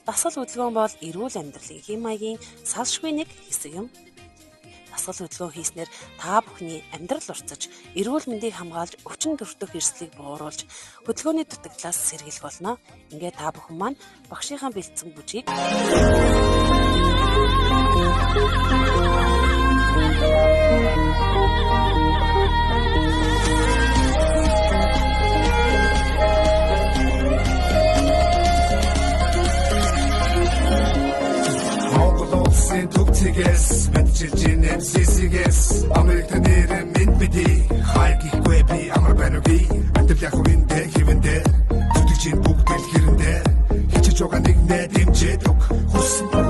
Дасгал хөдөлгөөн бол эрүүл амьдралын хэм маягийн салшгүй нэг хэсэг юм. Дасгал хөдөлгөөн хийснээр та бүхний амьдрал уртсаж, эрүүл мэндийг хамгаалж, өвчин төртөх эрсдлийг бууруулж, хөдөлгөөний дутагдлаас сэргийлэх болно. Ингээд та бүхэн маань багшийнхаа бэлдсэн бүжгийг Tugtiges, medicine MCCS, American min bidi, hayki kwebi, amar benugi, antibyakuin de hivinde, tuticin buk belgirinde, hiç çok anik ne dimceduk, husin